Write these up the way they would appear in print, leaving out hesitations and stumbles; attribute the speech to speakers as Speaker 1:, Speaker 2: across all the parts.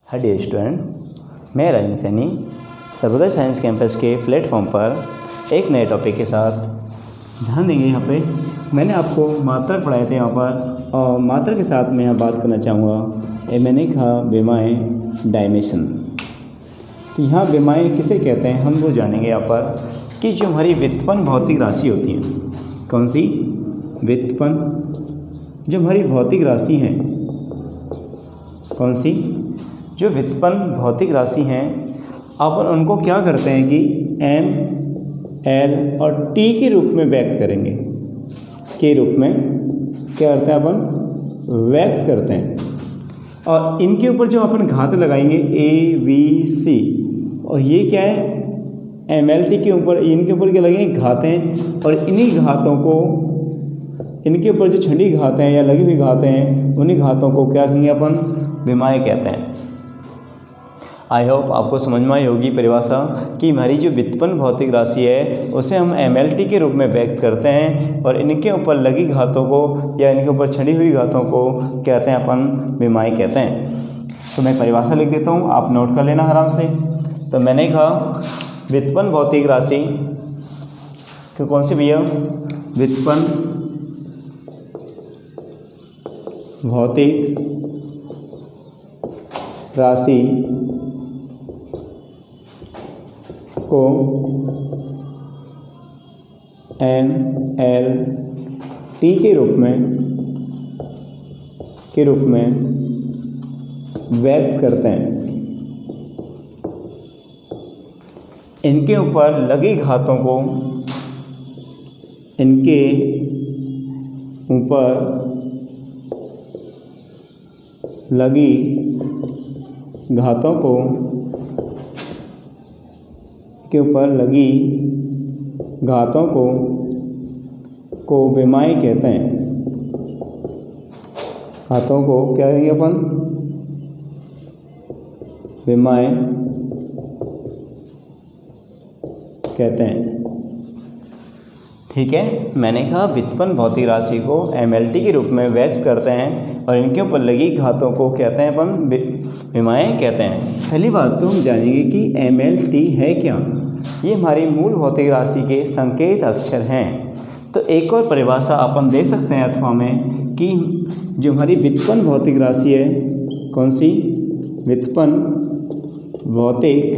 Speaker 1: Hi dear student, मैं राजन Saini Sarvodaya science campus के platform पर एक नए टॉपिक के साथ ध्यान देंगे। यहाँ पे मैंने आपको मात्रक पढ़ाए थे यहाँ पर, और मात्रक के साथ मैं यहाँ बात करना चाहूँगा। मैंने कहा विमाएँ डायमेंशन। तो यहाँ विमाएँ किसे कहते हैं हम वो जानेंगे यहाँ पर कि जो हमारी व्युत्पन्न भौतिक राशि होती है, कौन सी व्युत्पन्न, जो हमारी भौतिक राशि हैं, कौन सी, जो व्युत्पन्न भौतिक राशि हैं, अपन उनको क्या करते हैं कि एम, एल और टी के रूप में व्यक्त करेंगे। के रूप में क्या करते हैं अपन, व्यक्त करते हैं। और इनके ऊपर जो अपन घात लगाएंगे ए, बी, सी, और ये क्या है एम, एल, टी के ऊपर, इनके ऊपर क्या लगेंगे घातें। और इन्हीं घातों को, इनके ऊपर जो छठी घातें हैं या लगी हुई घातें हैं, उन्हीं घातों को क्या कहेंगे अपन, विमाएँ कहते हैं। आई होप आपको समझ में आई होगी परिभाषा कि हमारी जो व्युत्पन्न भौतिक राशि है उसे हम एम, एल, टी के रूप में व्यक्त करते हैं, और इनके ऊपर लगी घातों को या इनके ऊपर छड़ी हुई घातों को कहते हैं अपन विमाएँ कहते हैं। तो मैं परिभाषा लिख देता हूँ, आप नोट कर लेना आराम से। तो मैंने कहा व्युत्पन्न भौतिक राशि तो कौन सी भैया, व्युत्पन्न भौतिक राशि को एम, एल, टी के रूप में व्यक्त करते हैं। इनके ऊपर लगी घातों को, इनके ऊपर लगी घातों को, के ऊपर लगी घातों को विमाएँ कहते हैं। घातों को क्या कहेंगे अपन, विमाएँ कहते हैं। ठीक है, मैंने कहा व्युत्पन्न भौतिक राशि को एम, एल, टी के रूप में व्यक्त करते हैं, और इनके ऊपर लगी घातों को कहते हैं अपन विमाएँ कहते हैं। पहली बात तो हम जानेंगे कि एम, एल, टी है क्या। ये हमारी मूल भौतिक राशि के संकेत अक्षर हैं। तो एक और परिभाषा अपन दे सकते हैं अथवा में कि जो हमारी व्युत्पन्न भौतिक राशि है, कौन सी, व्युत्पन्न भौतिक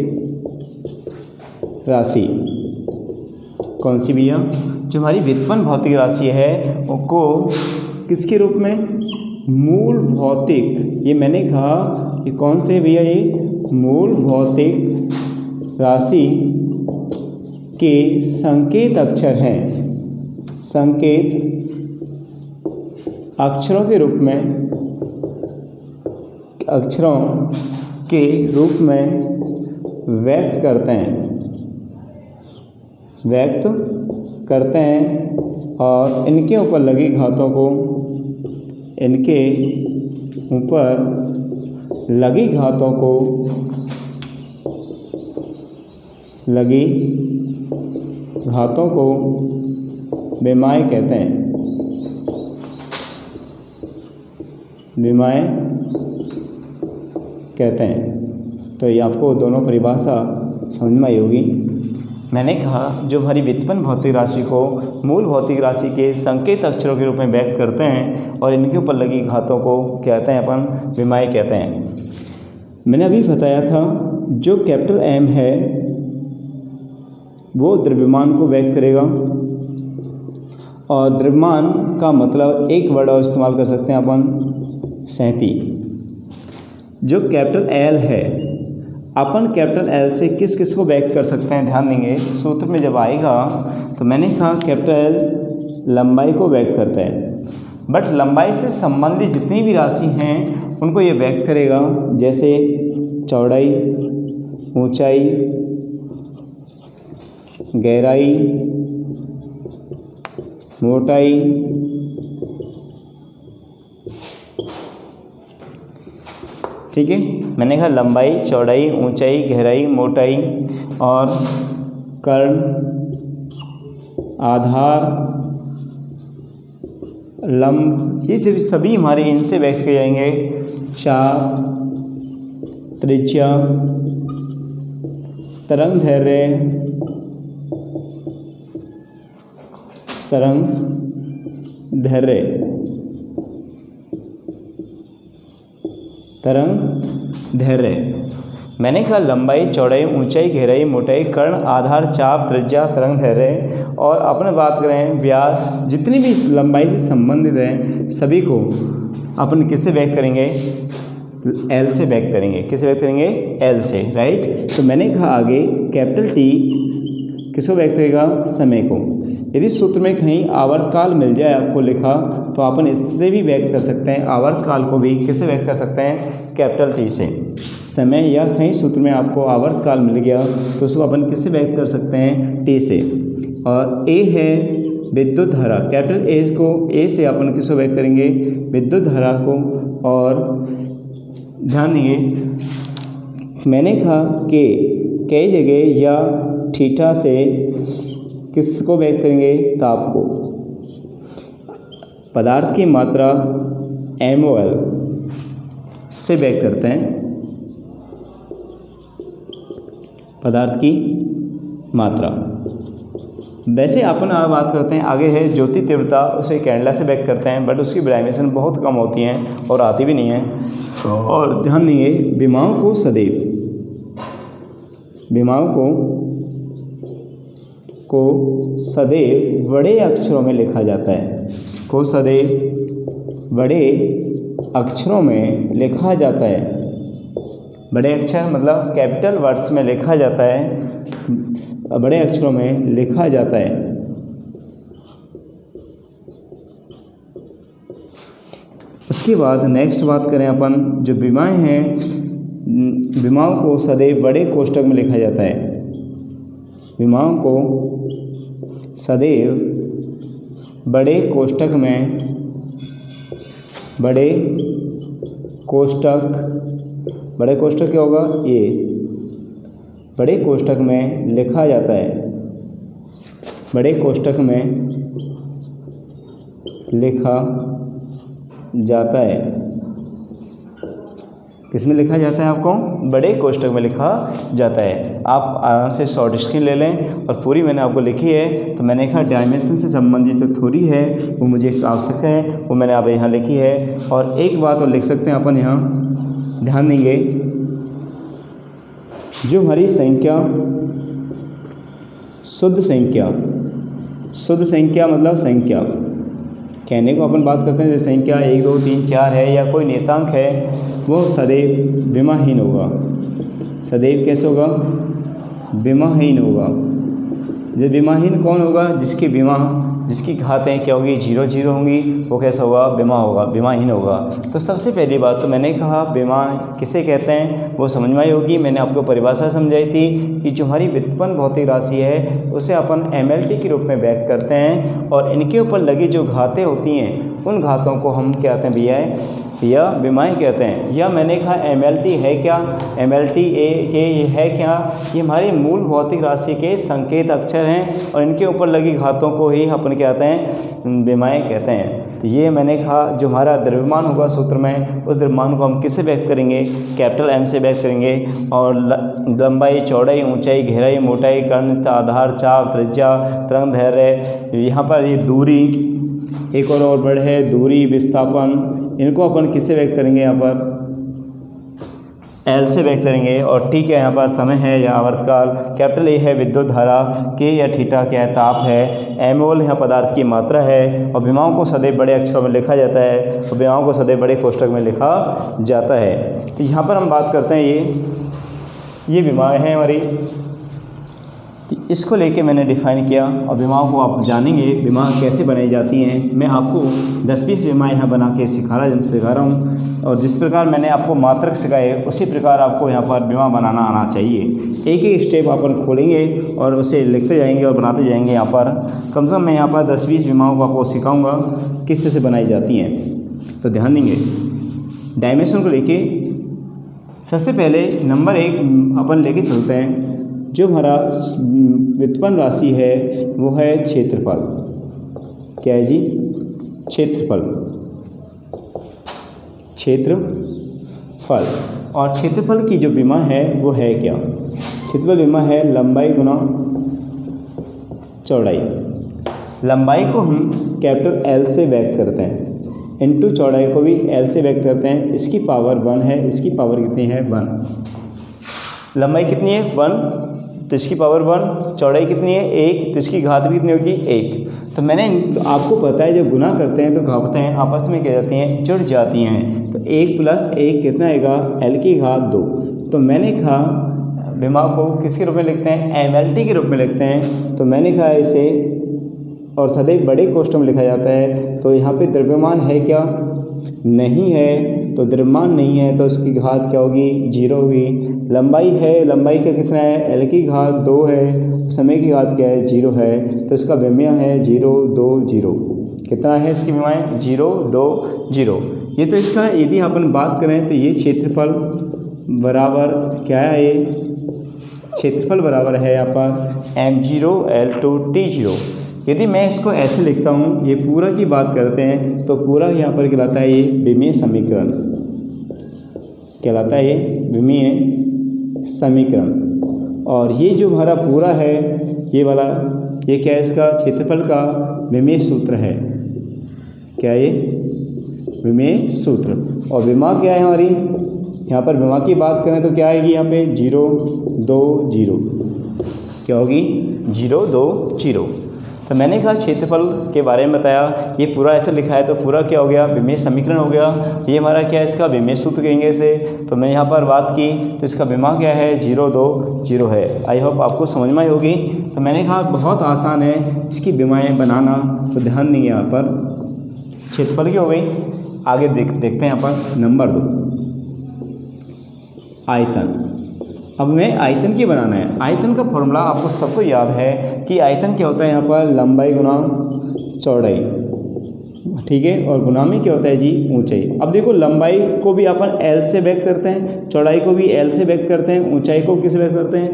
Speaker 1: राशि, कौन सी भैया, जो हमारी व्युत्पन्न भौतिक राशि है उसको किसके रूप में, मूल भौतिक, ये मैंने कहा कि कौन से भैया, ये मूल भौतिक राशि के संकेत अक्षर हैं। संकेत अक्षरों के रूप में, अक्षरों के रूप में व्यक्त करते हैं, और इनके ऊपर लगी घातों को, इनके ऊपर लगी घातों को, लगी घातों को विमाएँ कहते हैं। विमाएँ कहते हैं। तो ये आपको दोनों परिभाषा समझ में आई होगी। मैंने कहा जो हमारी व्युत्पन्न भौतिक राशि को मूल भौतिक राशि के संकेत अक्षरों के रूप में व्यक्त करते हैं, और इनके ऊपर लगी घातों को कहते हैं अपन विमाएँ कहते हैं। मैंने अभी बताया था जो कैपिटल एम है वो द्रव्यमान को व्यक्त करेगा, और द्रव्यमान का मतलब एक वर्ड और इस्तेमाल कर सकते हैं अपन, सहती। जो कैपिटल एल है, अपन कैपिटल एल से किस किस को व्यक्त कर सकते हैं, ध्यान देंगे सूत्र में जब आएगा। तो मैंने कहा कैपिटल एल लंबाई को व्यक्त करता है, बट लंबाई से संबंधित जितनी भी राशि हैं उनको ये व्यक्त करेगा, जैसे चौड़ाई, ऊंचाई, गहराई, मोटाई, ठीक है। मैंने कहा लंबाई, चौड़ाई, ऊंचाई, गहराई, मोटाई और कर्ण, आधार, लंब, ये सभी हमारे इनसे व्यक्त किए जाएंगे। चाप, त्रिज्या, तरंग दैर्घ्य, तरंग दैर्घ्य, तरंग दैर्घ्य। मैंने कहा लंबाई, चौड़ाई, ऊंचाई, गहराई, मोटाई, कर्ण, आधार, चाप, त्रिज्या, तरंग दैर्घ्य। और अपन बात करें व्यास, जितनी भी लंबाई से संबंधित हैं सभी को अपन किससे व्यक्त करेंगे? एल से व्यक्त करेंगे। किससे व्यक्त करेंगे? एल से, राइट। तो मैंने कहा आगे कैपिटल टी किसको व्यक्त करेगा? समय को। यदि सूत्र में कहीं आवर्तकाल मिल जाए आपको लिखा तो अपन इससे भी व्यक्त कर सकते हैं। आवर्तकाल को भी किससे व्यक्त कर सकते हैं? कैपिटल टी से। समय या कहीं सूत्र में आपको आवर्तकाल मिल गया तो उसको अपन किससे व्यक्त कर सकते हैं? टी से। और ए है विद्युत धारा, कैपिटल ए को ए से अपन किसको व्यक्त करेंगे? विद्युत धारा को। और ध्यान देंगे मैंने कहा कि कई जगह या थीटा से किसको व्यक्त करेंगे? ताप को। पदार्थ की मात्रा MOL से व्यक्त करते हैं, पदार्थ की मात्रा। वैसे अपन बात करते हैं आगे है ज्योति तीव्रता, उसे कैंडला से व्यक्त करते हैं, बट उसकी डायमेंशन बहुत कम होती हैं और आती भी नहीं है। और ध्यान देंगे विमाओं को सदैव, विमाओं को सदैव बड़े अक्षरों में लिखा जाता है, को सदैव बड़े अक्षरों में लिखा जाता है। बड़े अक्षर मतलब कैपिटल वर्ड्स में लिखा जाता है, बड़े अक्षरों में लिखा जाता है। उसके बाद नेक्स्ट बात करें अपन, जो विमाएँ हैं, विमाओं को सदैव बड़े कोष्ठक में लिखा जाता है। विमाओं को सदैव बड़े कोष्ठक में, बड़े कोष्ठक क्या होगा? ये बड़े कोष्ठक में लिखा जाता है, बड़े कोष्ठक में लिखा जाता है। किसमें लिखा जाता है? आपको बड़े कोष्ठक में लिखा जाता है। आप आराम से शॉर्ट स्क्रीन ले लें और पूरी मैंने आपको लिखी है। तो मैंने कहा डायमेंशन से संबंधित जो थ्योरी है वो मुझे आवश्यक है, वो मैंने आप यहाँ लिखी है। और एक बात और लिख सकते हैं अपन यहाँ, ध्यान देंगे जो हमारी संख्या, शुद्ध संख्या मतलब संख्या, कहने को अपन बात करते हैं जैसे संख्या 1 2 3 4 है या कोई नेतांक है, वो सदैव विमाहीन होगा। सदैव कैसे होगा? विमाहीन होगा। जो विमाहीन कौन होगा? जिसकी घातें क्या होगी? 0 0 होंगी, वो कैसा होगा? विमाहीन होगा। तो सबसे पहली बात तो मैंने कहा विमा किसे कहते हैं वो समझ में आई होगी। मैंने आपको परिभाषा समझाई थी कि जो हमारी व्युत्पन्न भौतिक राशि है उसे अपन MLT के रूप में व्यक्त करते हैं, और इनके ऊपर लगी जो घातें होती हैं उन घातों को हम क्या कहते हैं भैया? या विमाएँ कहते हैं। या मैंने कहा MLT है क्या? MLT ये है क्या? ये हमारी मूल भौतिक राशि के संकेत अक्षर हैं और इनके ऊपर लगी घातों को ही अपन कहते हैं विमाएँ कहते हैं। तो ये मैंने कहा जो हमारा द्रव्यमान होगा सूत्र में, उस द्रव्यमान को हम किससे व्यक्त करेंगे? कैपिटल M से व्यक्त करेंगे। और लंबाई, चौड़ाई, ऊंचाई, गहराई, मोटाई, कर्ण, आधार, चाप, त्रिज्या, तरंग दैर्घ्य, यहाँ पर ये दूरी, एक और वर्ड है दूरी, विस्थापन, इनको अपन किससे व्यक्त करेंगे? यहाँ पर L से व्यक्त करेंगे। और ठीक है, यहाँ पर समय है या आवर्तकाल, कैपिटल A है विद्युत धारा, K या थीटा क्या है? ताप है, MOL यहाँ पदार्थ की मात्रा है। और विमाओं को सदैव बड़े अक्षरों में लिखा जाता है, और विमाओं को सदैव बड़े कोष्ठक में लिखा जाता है। तो यहाँ पर हम बात करते हैं ये विमाएँ हैं हमारी, तो इसको लेके मैंने डिफ़ाइन किया। और विमाओं को आप जानेंगे विमा कैसे बनाई जाती हैं। मैं आपको 10-20 विमा यहाँ बना के सिखा रहा हूँ, और जिस प्रकार मैंने आपको मात्रक सिखाए उसी प्रकार आपको यहाँ पर विमा बनाना आना चाहिए। एक एक स्टेप अपन खोलेंगे और उसे लिखते जाएंगे और बनाते जाएंगे। यहाँ पर कम से कम मैं यहाँ पर 10-20 विमाओं को आपको सिखाऊँगा किस तरह से बनाई जाती हैं। तो ध्यान देंगे डायमेंशन को लेके सबसे पहले नंबर 1 अपन लेके चलते हैं। जो हमारा व्युत्पन्न राशि है वो है क्षेत्रफल। क्या है जी? क्षेत्रफल। और क्षेत्रफल की जो विमा है वो है क्या? क्षेत्रफल विमा है लंबाई गुना चौड़ाई। लंबाई को हम कैपिटल L से व्यक्त करते हैं, इनटू चौड़ाई को भी L से व्यक्त करते हैं। इसकी पावर 1 है, इसकी पावर कितनी है 1। लंबाई कितनी है 1, तो इसकी पावर 1। चौड़ाई कितनी है 1, तो इसकी घात भी कितनी होगी 1। तो मैंने आपको पता है जब गुना करते हैं तो घातें आपस में क्या जाती हैं, जुड़ जाती हैं। तो 1 + 1 कितना आएगा, L की घात 2। तो मैंने कहा विमा को किसके रूप में लिखते हैं, MLT के रूप में लिखते हैं। तो मैंने कहा इसे और सदैव बड़े कोष्ठक में लिखा जाता है। तो यहाँ पे द्रव्यमान है क्या, नहीं है, तो द्रव्यमान नहीं है तो उसकी घात क्या होगी, 0 होगी। लंबाई है, लंबाई का कितना है, L की घात 2 है, समय की घात क्या है 0 है, तो इसका विमेय है 0 2 0। कितना है इसकी विमाएँ 0 2 0। ये तो इसका यदि अपन बात करें तो ये क्षेत्रफल बराबर क्या है, ये क्षेत्रफल बराबर है यहाँ पर m0 L2 T0। यदि मैं इसको ऐसे लिखता हूँ, ये पूरा की बात करते हैं तो पूरा यहाँ पर कहलाता है ये विमीय समीकरण, कहलाता है ये विमीय समीकरण। और ये जो हमारा पूरा है ये वाला, ये क्या है, इसका क्षेत्रफल का विमीय सूत्र है। क्या ये विमीय सूत्र। और विमा क्या है हमारी, यहाँ पर विमा की बात करें तो क्या आएगी यहाँ पे 0 2 0। क्या होगी 0 2 0। तो मैंने कहा क्षेत्रफल के बारे में बताया, ये पूरा ऐसे लिखा है तो पूरा क्या हो गया, विमीय समीकरण हो गया। ये हमारा क्या है, इसका विमीय सूत्र कहेंगे इसे। तो मैं यहाँ पर बात की तो इसका विमा क्या है 0 2 0 है। आई होप आपको समझ में आई होगी। तो मैंने कहा बहुत आसान है इसकी विमाएँ बनाना, तो ध्यान देंगे यहाँ पर। क्षेत्रफल की हो गई, आगे देखते हैं यहाँ पर नंबर 2 आयतन। अब हमें आयतन की बनाना है। आयतन का फॉर्मूला आपको सबको याद है कि आयतन क्या होता है, यहाँ पर लंबाई गुना चौड़ाई, ठीक है, और गुना में क्या होता है जी ऊंचाई। अब देखो लंबाई को भी अपन L से व्यक्त करते हैं, चौड़ाई को भी L से व्यक्त करते हैं, ऊंचाई को किस व्यक्त करते हैं,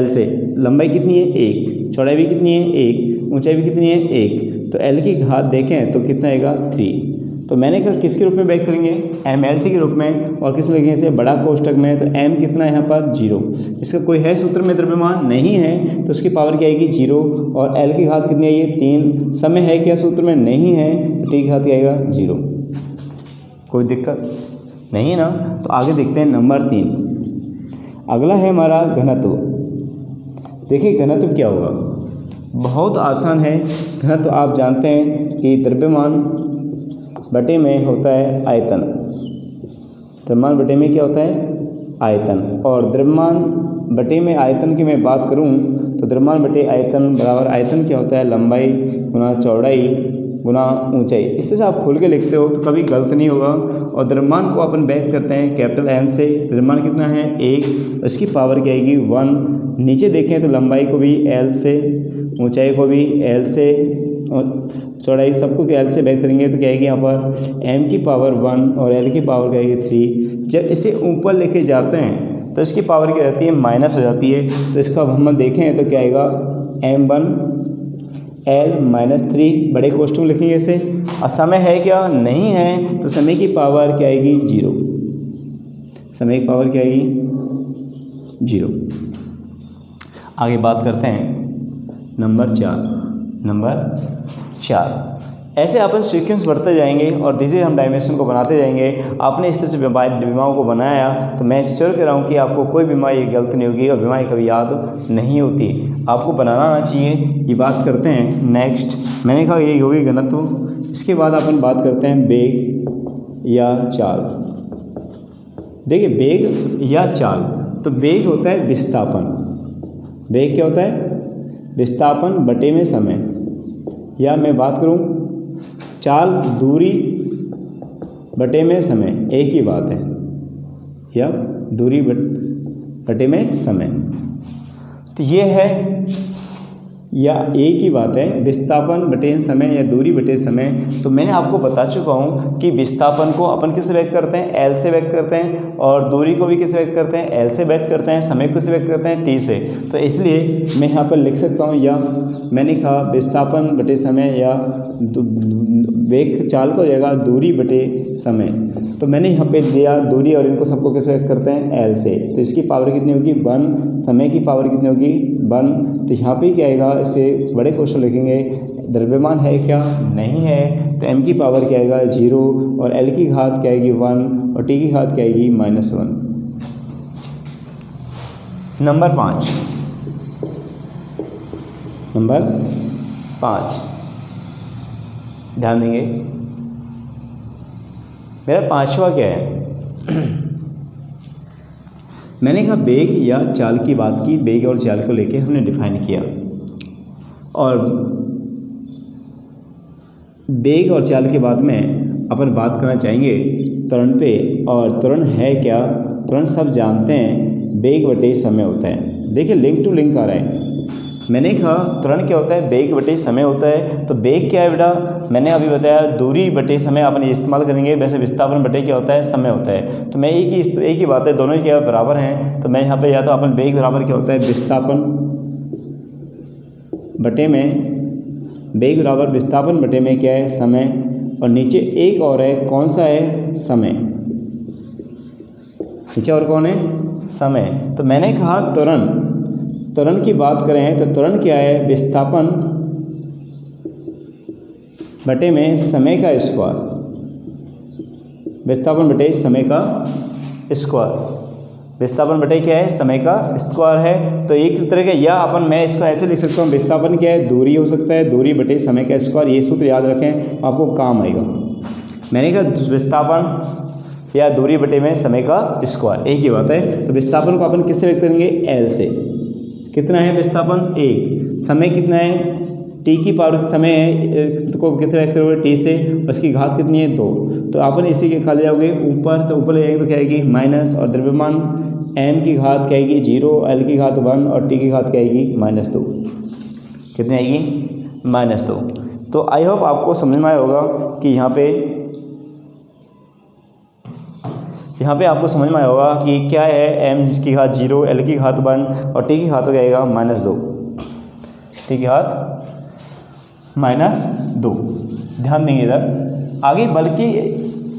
Speaker 1: L से। लंबाई कितनी है 1, चौड़ाई भी कितनी है 1, ऊंचाई भी कितनी है 1। तो L की घात देखें तो कितना आएगा 3। तो मैंने कहा किसके रूप में व्यक्त करेंगे, MLT के रूप में। और किस में लिखेंगे इसे, बड़ा कोष्ठक में। तो M कितना है यहाँ पर 0। इसका कोई है सूत्र में द्रव्यमान नहीं है, तो उसकी पावर क्या आएगी 0। और L की घात कितनी है ये 3। समय है क्या सूत्र में, नहीं है, तो T की घात क्या आएगा 0। कोई दिक्कत नहीं ना। तो आगे देखते हैं नंबर 3। अगला है हमारा घनत्व। देखिए घनत्व क्या होगा, बहुत आसान है। घनत्व आप जानते हैं कि द्रव्यमान बटे में होता है आयतन। द्रव्यमान बटे में क्या होता है, आयतन। और द्रव्यमान बटे में आयतन की मैं बात करूं तो द्रव्यमान बटे आयतन बराबर आयतन क्या होता है, लंबाई गुना चौड़ाई गुना ऊंचाई। इस तरह से आप खोल के लिखते हो तो कभी गलत नहीं होगा। और द्रव्यमान को अपन व्यक्त करते हैं कैपिटल M से। द्रव्यमान कितना है 1, इसकी पावर क्या आएगी 1। नीचे देखें तो लंबाई को भी L से, ऊंचाई को भी L से, चौड़ाई सबको L से व्यक्त करेंगे तो क्या आएगी यहाँ पर M की पावर 1 और L की पावर क्या आएगी 3। जब इसे ऊपर लेके जाते हैं तो इसकी पावर क्या रहती है, माइनस हो जाती है। तो इसका हम देखें तो क्या आएगा M1 L - 3, बड़े कोष्ठक में लिखेंगे इसे। और समय है क्या, नहीं है, तो समय की पावर क्या आएगी 0। समय की पावर क्या आएगी 0। आगे बात करते हैं नंबर 4। ऐसे अपन सीक्वेंस बढ़ते जाएंगे और धीरे धीरे हम डायमेंशन को बनाते जाएंगे। आपने इस तरह से बीमाओं को बनाया तो मैं श्योर कर रहा हूँ कि आपको कोई बीमारी गलत नहीं होगी और बीमारी कभी याद नहीं होती। आपको बनाना आना चाहिए। ये बात करते हैं नेक्स्ट। मैंने कहा यही होगी घनत्व। इसके बाद अपन बात करते हैं वेग या चाल। देखिए वेग या चाल, तो वेग होता है विस्थापन। वेग क्या होता है, विस्थापन बटे में समय। या मैं बात करूं चाल, दूरी बटे में समय, एक ही बात है। या दूरी बटे में समय, तो ये है या एक ही बात है, विस्थापन बटे समय या दूरी बटे समय। तो मैंने आपको बता चुका हूँ कि विस्थापन को अपन किससे व्यक्त करते हैं, L से व्यक्त करते हैं, और दूरी को भी किससे व्यक्त करते हैं, L से व्यक्त करते हैं, समय को किससे व्यक्त करते हैं, T से। तो इसलिए मैं यहाँ पर लिख सकता हूँ, या मैंने कहा विस्थापन बटे समय या वेग चाल को हो जाएगा दूरी बटे समय। तो मैंने यहाँ पे दिया दूरी और इनको सबको कैसे व्यक्त करते हैं एल से, तो इसकी पावर कितनी होगी 1, समय की पावर कितनी होगी 1। तो यहाँ पे क्या आएगा, इसे बड़े क्वेश्चन लिखेंगे, द्रव्यमान है क्या, नहीं है, तो m की पावर क्या आएगा 0 और l की घात क्या आएगी 1 और t की घात क्या आएगी -1। नंबर 5 ध्यान देंगे, मेरा 5वां क्या है मैंने कहा बेग या चाल की बात की, बेग और चाल को लेके हमने डिफाइन किया, और बेग और चाल के बाद में अपन बात करना चाहेंगे त्वरण पे। और त्वरण है क्या, त्वरण सब जानते हैं, बेग बटे समय होता है। देखिए लिंक टू लिंक आ रहा है। मैंने कहा त्वरण क्या होता है, बेग बटे समय होता है। तो बेग क्या है बेटा, मैंने अभी बताया दूरी बटे समय अपन इस्तेमाल करेंगे, वैसे विस्थापन बटे क्या होता है, समय होता है। तो मैं एक ही बात है, दोनों ही क्या बराबर हैं। तो मैं यहाँ पे या तो अपन बेग बराबर क्या होता है विस्थापन बटे में, बेग बराबर विस्थापन बटे में क्या है समय, और नीचे एक और है, कौन सा है, समय, नीचे और कौन है, समय। तो मैंने कहा त्वरण की बात करें तो त्वरण क्या है, विस्थापन बटे में समय का स्क्वायर, विस्थापन बटे समय का स्क्वायर, विस्थापन बटे क्या है, समय का स्क्वायर है। तो एक तरह का, या अपन मैं इसको ऐसे लिख सकता हूँ, विस्थापन क्या है, दूरी हो सकता है, दूरी बटे समय का स्क्वायर। ये सूत्र याद रखें, आपको काम आएगा। मैंने कहा विस्थापन या दूरी बटे में समय का स्क्वायर, एक ही बात है। तो विस्थापन को अपन किससे व्यक्त करेंगे, एल से। कितना है विस्थापन 1, समय कितना है, टी की पावर समय है, को किससे व्यक्त करोगे, टी से, उसकी घात कितनी है 2। तो अपन इसी के खा ले जाओगे ऊपर, तो ऊपर ले जाएंगे तो क्या आएगी माइनस, और द्रव्यमान m की घात क्या आएगी 0, l की घात 1 और t की घात क्या आएगी -2। कितनी आएगी -2। तो आई होप आपको समझ में आया होगा कि यहाँ पे आपको समझ में आया होगा कि क्या है, m की घात 0, l की घात 1 और t की घात हो जाएगा -2, t की घात -2। ध्यान देंगे इधर आगे, बल्कि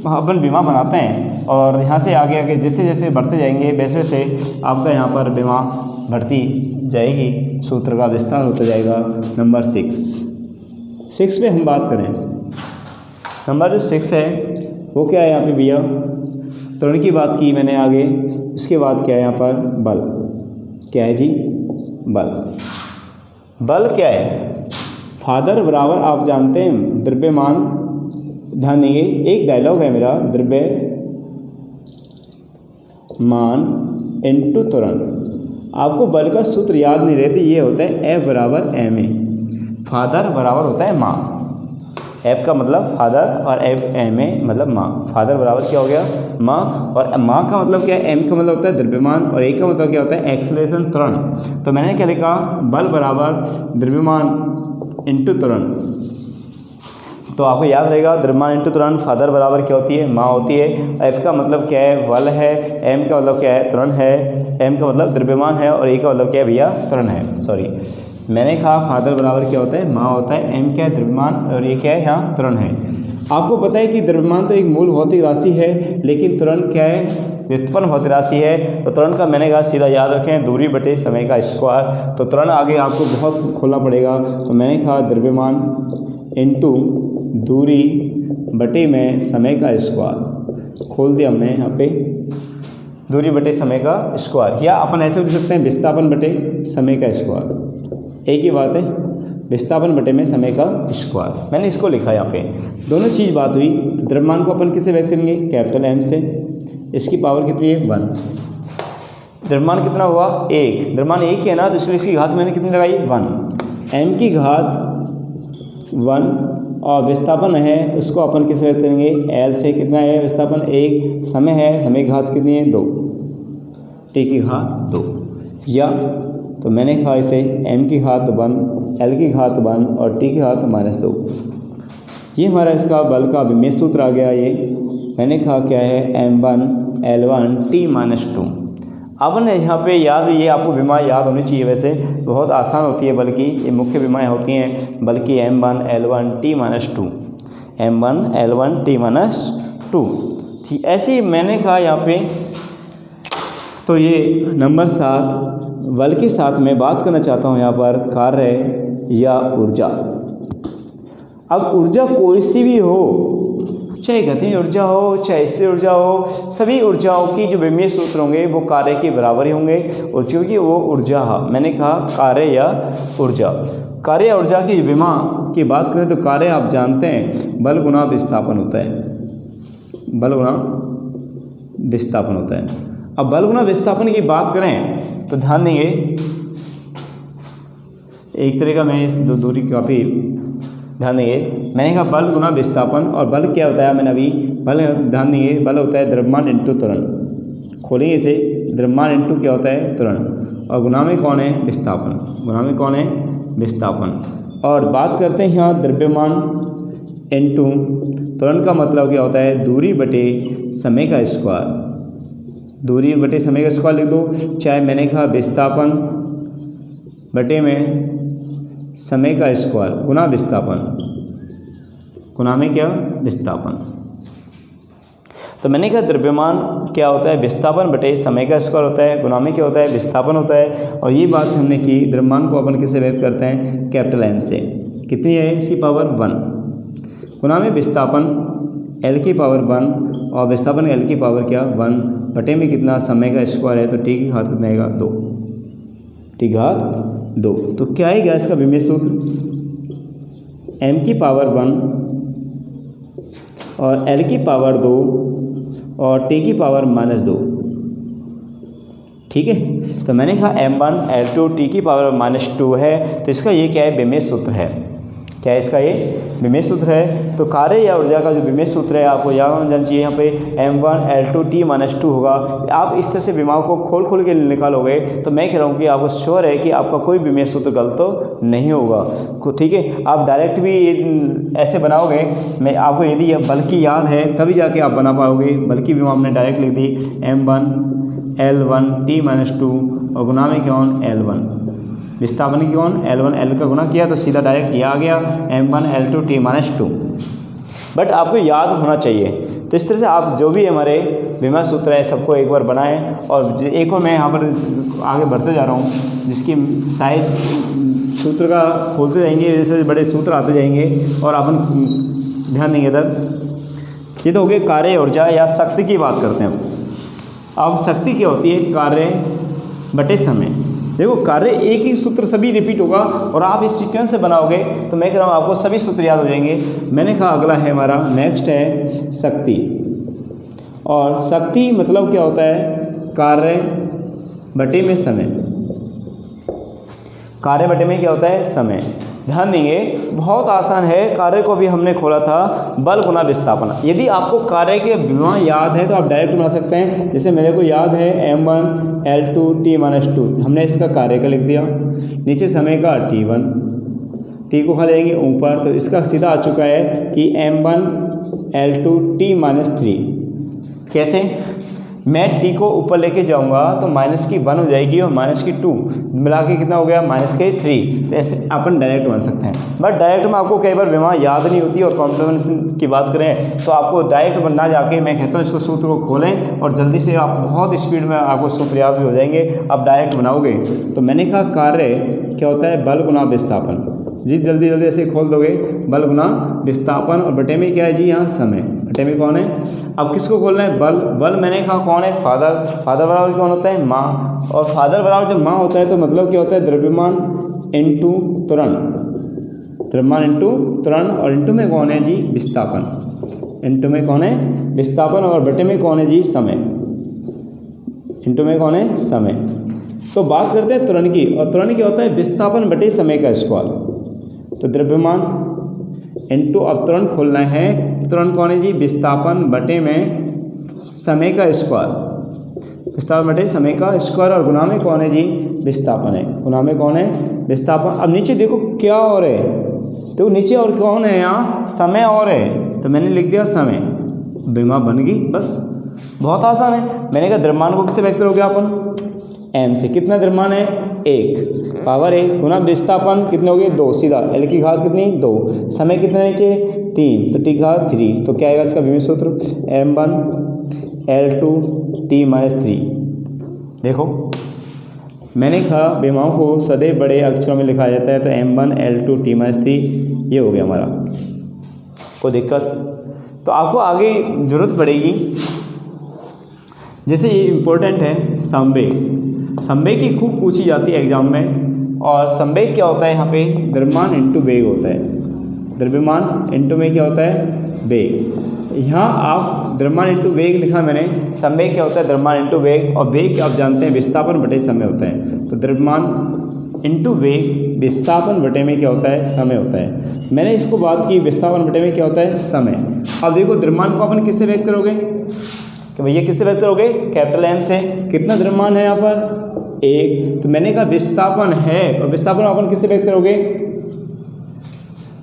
Speaker 1: अपन विमा बनाते हैं, और यहाँ से आगे जैसे जैसे बढ़ते जाएंगे वैसे वैसे आपका यहाँ पर विमा बढ़ती जाएगी, सूत्र का विस्तार होता जाएगा। नंबर 6 पे हम बात करें, नंबर जो 6 है वो क्या है यहाँ पे भैया, त्वरण की बात की मैंने आगे, उसके बाद क्या है यहाँ पर बल, क्या है जी, बल क्या है, फादर बराबर आप जानते हैं द्रव्यमान। ध्यान देंगे, एक डायलॉग है मेरा, द्रव्यमान इनटू त्वरण। आपको बल का सूत्र याद नहीं रहते, ये होता है F बराबर ma। फादर बराबर होता है माँ, F का मतलब फादर और ma मतलब माँ। फादर बराबर क्या हो गया, माँ, और माँ का मतलब क्या है, m का मतलब होता है द्रव्यमान, और a का मतलब क्या होता है एक्सेलरेशन, त्वरण। तो मैंने क्या लिखा, बल बराबर द्रव्यमान इंटू त्वरण। तो आपको याद रहेगा द्रव्यमान इंटू त्वरण, फादर बराबर क्या होती है, माँ होती है। F का मतलब क्या है, बल है, m का मतलब क्या है, त्वरण है, m का मतलब द्रव्यमान है, और a का मतलब क्या है भैया, त्वरण है। सॉरी, मैंने कहा फादर बराबर क्या होता है, माँ होता है, m क्या है द्रव्यमान, और ये क्या है यहाँ त्वरण है। आपको पता है कि द्रव्यमान तो एक मूल भौतिक राशि है, लेकिन त्वरण क्या है, व्युत्पन्न भौतिक राशि है। तो त्वरण का मैंने कहा सीधा याद रखें, दूरी बटे समय का स्क्वायर। तो त्वरण आगे आपको बहुत खोलना पड़ेगा। तो मैंने कहा द्रव्यमान इंटू दूरी बटे में समय का स्क्वायर, खोल दिया हमने यहाँ पे, दूरी बटे समय का स्क्वायर, या अपन ऐसे लिख सकते हैं विस्थापन बटे समय का स्क्वायर। एक ही बात है, विस्थापन बटे में समय का स्क्वायर, मैंने इसको लिखा यहाँ पे। दोनों चीज़ बात हुई। तो द्रव्यमान को अपन किससे व्यक्त करेंगे, कैपिटल M से। इसकी पावर कितनी है 1। द्रव्यमान कितना हुआ 1, द्रव्यमान 1 है ना, तो इसलिए इसकी घात मैंने कितनी लगाई 1, m की घात 1, और विस्थापन है उसको अपन किससे व्यक्त करेंगे, L से। कितना है विस्थापन 1, समय है, समय की घात कितनी है 2, t की घात 2, या तो मैंने कहा इसे m की घात 1, l की घात 1 और t की घात -2। ये हमारा इसका बल का अभिमेय सूत्र आ गया। ये मैंने कहा क्या है, m1 l1 t -2। अब न यहाँ पे याद, ये आपको विमा याद होनी चाहिए, वैसे बहुत आसान होती है, बल्कि ये मुख्य विमाएँ होती हैं, बल्कि m1 l1 t -2, m1 l1 t -2। ठीक, ऐसे ही मैंने कहा यहाँ पे, तो ये नंबर 7 बल के साथ मैं बात करना चाहता हूँ यहाँ पर कार्य या ऊर्जा। अब ऊर्जा कोई सी भी हो, चाहे गतिज ऊर्जा हो चाहे स्थिर ऊर्जा हो, सभी ऊर्जाओं की जो विमीय सूत्र होंगे वो कार्य के बराबर ही होंगे। और क्योंकि वो ऊर्जा, मैंने कहा कार्य या ऊर्जा, कार्य या ऊर्जा की विमा की बात करें तो कार्य आप जानते हैं बल गुना विस्थापन होता है, बल गुना विस्थापन होता है। अब बल गुना विस्थापन की बात करें तो ध्यान देंगे, एक तरह का मैं इस दूरी काफ़ी ध्यान देंगे, मैंने कहा बल गुना विस्थापन, और बल क्या होता है मैंने अभी, बल ध्यान देंगे, बल होता है द्रव्यमान इंटू त्वरण। खोलेंगे इसे, द्रव्यमान इंटू क्या होता है त्वरण, और गुना में कौन है विस्थापन, गुना में कौन है विस्थापन। और बात करते हैं यहाँ द्रव्यमान इंटू त्वरण का मतलब क्या होता है दूरी बटे समय का स्क्वायर, दूरी बटे समय का स्क्वायर लिख दो। चाहे मैंने कहा विस्थापन बटे में समय का स्क्वायर गुना विस्थापन, गुना में क्या विस्थापन। तो मैंने कहा द्रव्यमान क्या होता है विस्थापन बटे समय का स्क्वायर होता है, गुना में क्या होता है विस्थापन होता है। और ये बात हमने की, द्रव्यमान को अपन किससे व्यक्त करते हैं कैपिटल एम से, कितनी है इसकी पावर 1, गुना में विस्थापन एल की पावर 1 और विस्थापन एल की पावर क्या 1 बटे में कितना समय का स्क्वायर है, तो टी की घात कितना आएगा 2, टी घात 2। तो क्या आएगा इसका विमीय सूत्र, m की पावर 1 और l की पावर 2 और t की पावर -2। ठीक है, तो मैंने कहा m1 l2 t की पावर -2 है, तो इसका ये क्या है विमीय सूत्र है, क्या है इसका ये विमीय सूत्र है। तो कार्य या ऊर्जा का जो विमीय सूत्र है आपको याद होना चाहिए, यहाँ पे m1 l2 t -2 होगा। आप इस तरह से विमाओं को खोल खोल के निकालोगे तो मैं कह रहा हूँ कि आपको श्योर है कि आपका कोई विमीय सूत्र गलत तो नहीं होगा। ठीक है, आप डायरेक्ट भी ऐसे बनाओगे, मैं आपको यदि बल की याद है तभी जाके आप बना पाओगे। बल की विमा हमने डायरेक्ट लिख दी m1 l1 t -2 और गुना में कौन l1, विस्थापन की कौन L1 L का गुना किया तो सीधा डायरेक्ट ये आ गया m1 l2 t -2। बट आपको याद होना चाहिए। तो इस तरह से आप जो भी हमारे विमा सूत्र है सबको एक बार बनाएं। और एक और मैं यहाँ पर आगे बढ़ते जा रहा हूँ, जिसकी शायद सूत्र का खोलते जाएंगे, जैसे बड़े सूत्र आते जाएंगे और अपन ध्यान देंगे इधर। ये तो हो गए कार्य ऊर्जा या शक्ति की बात करते हैं। अब शक्ति क्या होती है, कार्य बटे समय। देखो कार्य एक ही सूत्र सभी रिपीट होगा और आप इस सीक्वेंस से बनाओगे तो मैं कह रहा हूँ आपको सभी सूत्र याद हो जाएंगे। मैंने कहा अगला है हमारा नेक्स्ट है शक्ति। और शक्ति मतलब क्या होता है कार्य बटे में समय, कार्य बटे में क्या होता है समय। ध्यान देंगे बहुत आसान है, कार्य को भी हमने खोला था बल गुना विस्थापन। यदि आपको कार्य के विमा याद है तो आप डायरेक्ट बना सकते हैं। जैसे मेरे को याद है m1 l2 t -2, हमने इसका कार्य का लिख दिया, नीचे समय का t1, t को खा लेंगे ऊपर, तो इसका सीधा आ चुका है कि m1 l2 t -3। कैसे, मैं t को ऊपर लेके जाऊंगा तो माइनस की 1 हो जाएगी और माइनस की 2 मिला के कितना हो गया माइनस के 3। तो ऐसे अपन डायरेक्ट बन सकते हैं। बट डायरेक्ट में आपको कई बार विमा याद नहीं होती और कॉम्प्लीमेंट की बात करें तो आपको डायरेक्ट बनना जाके मैं कहता हूँ इसको सूत्र को खोलें और जल्दी से आप बहुत स्पीड में आपको सूत्र याद भी हो जाएंगे, आप डायरेक्ट बनाओगे। तो मैंने कहा कार्य क्या होता है बल गुना विस्थापन। जी जल्दी जल्दी ऐसे खोल दोगे, बल गुना विस्थापन और बटे में क्या है जी यहाँ समय, बटे में कौन है। अब किसको खोलना है बल, बल मैंने कहा कौन है फादर, फादर बराबर कौन होता है माँ, और फादर बराबर जब माँ होता है तो मतलब क्या होता है द्रव्यमान इंटू त्वरण, द्रव्यमान इंटू त्वरण, और इंटू में कौन है जी विस्थापन, इंटू में कौन है विस्थापन, और बटे में कौन है जी समय, इंटू में कौन है समय। तो बात करते हैं त्वरण की, और त्वरण क्या होता है विस्थापन बटे समय का स्क्वायर। तो द्रव्यमान इंटू, अब त्वरण खोलना है, त्वरण कौन है जी विस्थापन बटे में समय का स्क्वायर, विस्थापन बटे समय का स्क्वायर, और गुना में कौन है जी विस्थापन है, गुना में कौन है विस्थापन। अब नीचे देखो क्या और है, तो नीचे और कौन है यहाँ समय और है, तो मैंने लिख दिया समय, विमा बन गई, बस बहुत आसान है। मैंने कहा द्रव्यमान को किससे व्यक्त करोगे अपन m से, कितना द्रव्यमान है 1 पावर 1 गुना विस्थापन कितने हो गए 2, सीधा l की घात कितनी 2, समय कितना नीचे 3 तो t घात 3। तो क्या आएगा इसका विमीय सूत्र m1 L2T-3। देखो मैंने कहा विमाओं को सदैव बड़े अक्षरों में लिखा जाता है, तो M1 L2T-3 ये हो गया हमारा। कोई दिक्कत? तो आपको आगे ज़रूरत पड़ेगी, जैसे ये इम्पोर्टेंट है संवेग। संवेग की खूब पूछी जाती है एग्जाम में। और संवेग क्या होता है? यहाँ पे द्रव्यमान इंटू वेग होता है। द्रव्यमान इंटू में क्या होता है? वेग। यहाँ आप द्रव्यमान इंटू वेग लिखा मैंने, संवेग क्या होता है? द्रव्यमान इंटू वेग। और वेग आप जानते हैं विस्थापन बटे समय होता है। तो द्रव्यमान इंटू वेग विस्थापन बटे में क्या होता है? समय होता है। मैंने इसको बात की विस्थापन बटे में क्या होता है? समय। अब देखो द्रव्यमान को अपन किससे व्यक्त करोगे कि भैया किससे व्यक्त करोगे? कैपिटल M से। कितना द्रव्यमान है यहाँ पर? 1। तो मैंने कहा विस्थापन है, और विस्थापन अपन किससे व्यक्त करोगे?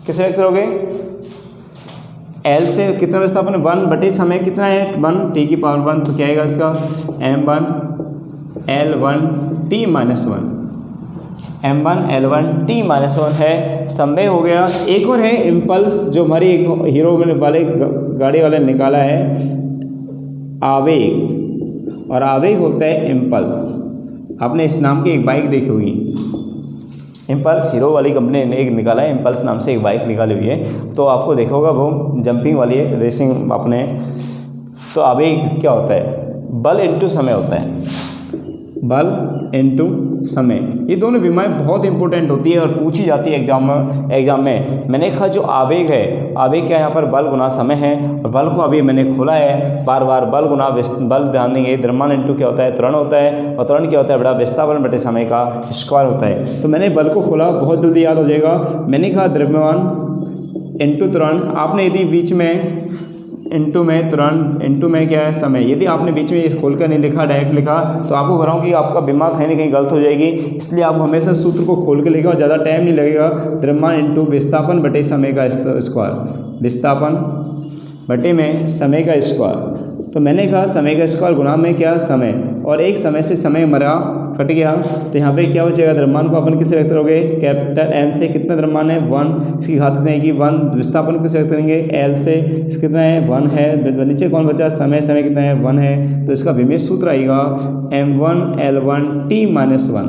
Speaker 1: किससे व्यक्त करोगे? L से। कितना विस्थापन है? 1 बटे समय कितना है? 1 T⁻1। तो क्या आएगा इसका? M1 L1T-1। M1 L1T-1 है, संवेग हो गया। एक और है इम्पल्स, जो हमारी एक हीरो वाले गाड़ी वाले निकाला है, आवेग। और आवेग होता है इम्पल्स। आपने इस नाम की एक बाइक देखी होगी, इम्पल्स। हीरो वाली कंपनी ने एक निकाला है, इम्पल्स नाम से एक बाइक निकाली हुई है। तो आपको देखा होगा वो जंपिंग वाली है, रेसिंग अपने। तो आवेग क्या होता है? बल इंटू समय होता है। बल इंटू समय, ये दोनों विमाएं बहुत इंपॉर्टेंट होती है और पूछी जाती है एग्जाम में। मैंने कहा जो आवेग है, आवेग क्या यहाँ पर? बल गुना समय है। और बल को अभी मैंने खोला है बार बार, बल गुना बल ध्यान देंगे। द्रव्यमान इंटू क्या होता है? त्वरण होता है। और त्वरण क्या होता है? बड़ा विस्थापन बटे समय का स्क्वायर होता है। तो मैंने बल को खोला, बहुत जल्दी याद हो जाएगा। मैंने कहा द्रव्यमान इंटू त्वरण। आपने यदि बीच में इंटू में त्वरण, इंटू में क्या है? समय। यदि आपने बीच में ये खोल कर नहीं लिखा, डायरेक्ट लिखा, तो आपको कह रहा हूँ कि आपका दिमाग कहीं ना कहीं गलत हो जाएगी। इसलिए आप हमेशा सूत्र को खोल के लिखा और ज़्यादा टाइम नहीं लगेगा। द्रव्यमान इंटू विस्थापन बटे समय का स्क्वायर। विस्थापन बटे में समय का स्क्वायर। तो मैंने कहा समय का स्क्वायर गुणा में क्या? समय। और एक समय से समय हमारा कट गया, तो यहाँ पे क्या हो जाएगा? द्रव्यमान को अपन किससे व्यक्त करोगे? कैपिटल M से। कितना द्रव्यमान है? 1। इसकी घात कितनी आएगी? 1। विस्थापन किससे व्यक्त करेंगे? L से। इसका कितना है? 1 है। नीचे कौन बचा? समय। समय कितना है? 1 है। तो इसका विमेय सूत्र आएगा M1 L1T-1।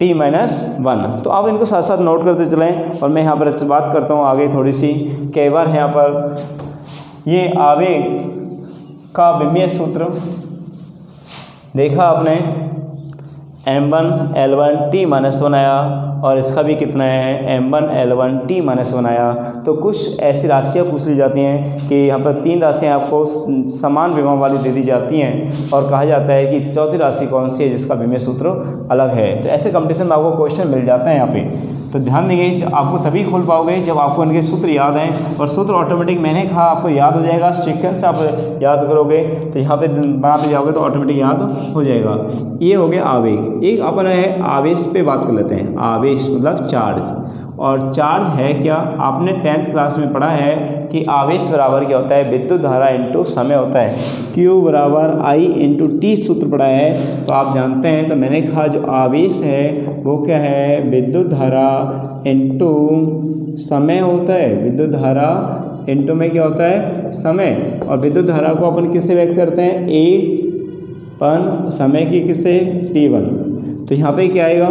Speaker 1: T-1। तो आप इनको साथ साथ नोट करते चलें। और मैं यहाँ पर बात करता हूँ आगे थोड़ी सी। कई बार यहाँ पर ये आवेग का विमेय सूत्र देखा आपने, M1 L1T-1 आया, और इसका भी कितना है? M1 L1T-1 आया। तो कुछ ऐसी राशियाँ पूछ ली जाती हैं कि यहाँ पर 3 राशियाँ आपको समान विभव वाली दे दी जाती हैं, और कहा जाता है कि चौथी राशि कौन सी है जिसका विमेय सूत्र अलग है। तो ऐसे कंपटीशन में आपको क्वेश्चन मिल जाता है यहाँ पे। तो ध्यान देंगे, आपको तभी खोल पाओगे जब आपको इनके सूत्र याद हैं। और सूत्र ऑटोमेटिक मैंने कहा आपको याद हो जाएगा, सीक्वेंस आप याद करोगे तो यहाँ पे बनाते जाओगे तो ऑटोमेटिक याद हो जाएगा। ये हो गया आवेग। एक अपन है आवेश पे बात कर लेते हैं। आवेश मतलब चार्ज। और चार्ज है क्या? आपने 10th क्लास में पढ़ा है कि आवेश बराबर क्या होता है? विद्युत धारा इंटू समय होता है। Q बराबर I इंटू T सूत्र पढ़ा है, तो आप जानते हैं। तो मैंने कहा जो आवेश है वो क्या है? विद्युत धारा इंटू समय होता है। विद्युत धारा इंटू में क्या होता है? समय। और विद्युत धारा को अपन किससे व्यक्त करते हैं? A समय की किससे? T1। तो यहाँ पे क्या आएगा?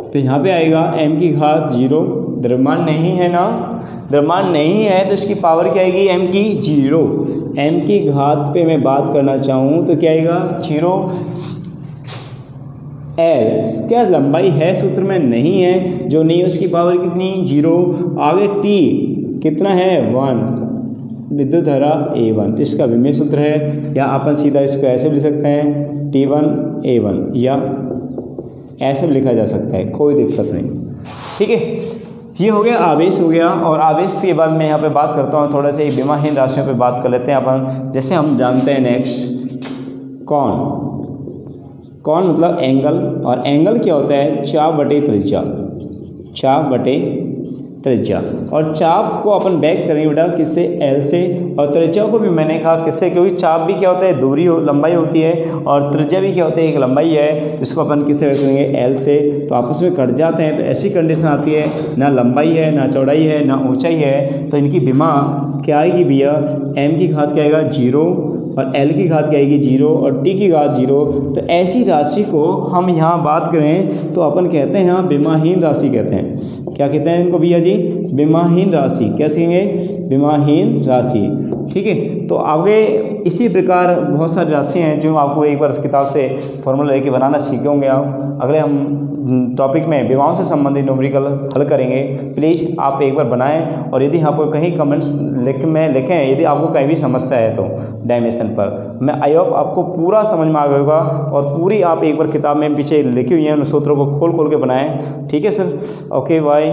Speaker 1: तो यहाँ पे आएगा m की घात 0। द्रव्यमान नहीं है ना? द्रव्यमान नहीं है तो इसकी पावर क्या आएगी? m की 0। m की घात पे मैं बात करना चाहूँ तो क्या आएगा? 0। L क्या लंबाई है? सूत्र में नहीं है, जो नहीं है उसकी पावर कितनी? 0। आगे T कितना है? 1। विद्युत धारा A1। तो इसका विमेय सूत्र है, या अपन सीधा इसको ऐसे भी लिख सकते हैं T1 A1, या ऐसे भी लिखा जा सकता है, कोई दिक्कत नहीं। ठीक है, ये हो गया आवेश हो गया। और आवेश के बाद मैं यहाँ पे बात करता हूँ थोड़ा सा विमाहीन राशियों पे बात कर लेते हैं अपन। जैसे हम जानते हैं नेक्स्ट कौन मतलब एंगल। और एंगल क्या होता है? चाप बटे त्रिज्या। चाप बटे त्रिज्या। और चाप को अपन बैक करेंगे बेटा किससे? L से। और त्रिज्या को भी मैंने कहा किससे? क्योंकि चाप भी क्या होता है? दूरी लंबाई होती है, और त्रिज्या भी क्या होती है? एक लंबाई है। इसको अपन किससे व्यक्त करेंगे? L से। तो आपस में कट जाते हैं, तो ऐसी कंडीशन आती है ना लंबाई है, ना चौड़ाई है, ना ऊंचाई है, तो इनकी विमा क्या आएगी भैया, m की घात क्या आएगा 0 और l की घात क्या आएगी 0 और t की घात 0। तो ऐसी राशि को हम यहाँ बात करें तो अपन कहते हैं यहाँ विमाहीन राशि कहते हैं। क्या कहते हैं इनको भैया जी, विमाहीन राशि। कैसे कहेंगे, विमाहीन राशि। ठीक है, तो आगे इसी प्रकार बहुत सारी राशियाँ हैं जो आपको एक बार इस किताब से फॉर्मूला लेके बनाना सीखे होंगे आप। अगले हम टॉपिक में विमाओं से संबंधित न्यूमेरिकल हल करेंगे। प्लीज़ आप एक बार बनाएं, और यदि आपको कहीं कमेंट्स लिखें यदि आपको कहीं भी समस्या है तो डायमेंशन पर। मैं आई होप आपको पूरा समझ में आ गया होगा, और पूरी आप एक बार किताब में पीछे लिखी हुई है उन सूत्रों को खोल के बनाएं। ठीक है सर, ओके बाय।